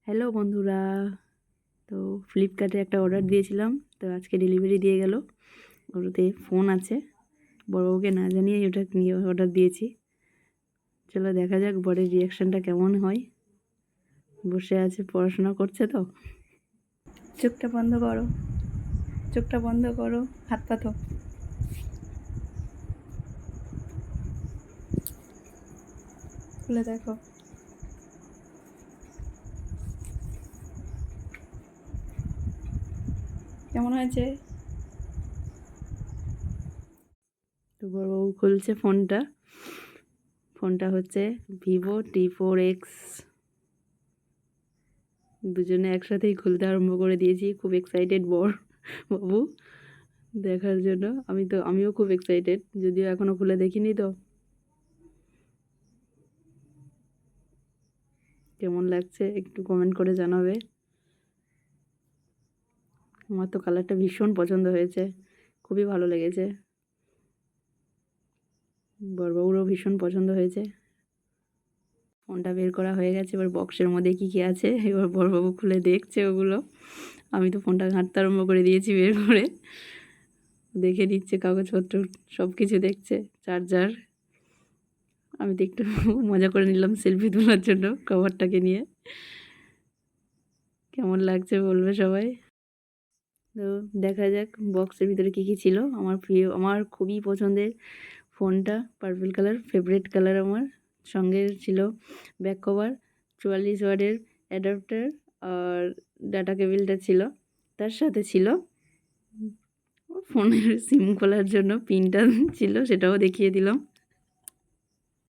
Hello বন্ধুরা, তো ফ্লিপকার্টে একটা অর্ডার দিয়েছিলাম, তো আজকে ডেলিভারি দিয়ে গেল। ওটাতে ফোন আছে, বড়বাবুকে না জানিয়ে ওটা নিয়ে অর্ডার দিয়েছি। চলো দেখা যাক বরের রিয়াকশানটা কেমন হয়। বসে আছে, পড়াশোনা করছে তো। চোখটা বন্ধ করো, চোখটা বন্ধ করো, হাত পাতো। খুলে দেখো কেমন হয়েছে। তো বড়বাবু খুলছে ফোনটা। ফোনটা হচ্ছে ভিভো T4X। দুজনে একসাথেই খুলতে আরম্ভ করে দিয়েছি। খুব এক্সাইটেড বাবু দেখার জন্য। আমিও খুব এক্সাইটেড, যদিও এখনও খুলে দেখিনি। তো কেমন লাগছে একটু কমেন্ট করে জানাবে। আমার তো কালারটা ভীষণ পছন্দ হয়েছে, খুবই ভালো লেগেছে। বড়বাবুরও ভীষণ পছন্দ হয়েছে। ফোনটা বের করা হয়ে গেছে, এবার বক্সের মধ্যে কী কী আছে এবার বড়বাবু খুলে দেখছে ওগুলো। আমি তো ফোনটা ঘাঁটতে আরম্ভ করে দিয়েছি, বের করে দেখে নিচ্ছে, কাগজপত্র সব কিছু দেখছে, চার্জার। আমি তো একটু মজা করে নিলাম সেলফি তোলার জন্য কভারটাকে নিয়ে। কেমন লাগছে বলবে সবাই। তো দেখা যাক বক্সের ভিতরে কী কী ছিল। আমার খুবই পছন্দের ফোনটা, পার্পল কালার, ফেভারিট কালার আমার। সঙ্গে ছিল ব্যাক কভার, 44 ওয়াটের অ্যাডাপ্টার, আর ডাটা কেবিলটা ছিল। তার সাথে ছিল ফোনের সিম খোলার জন্য পিনটা ছিল, সেটাও দেখিয়ে দিলাম।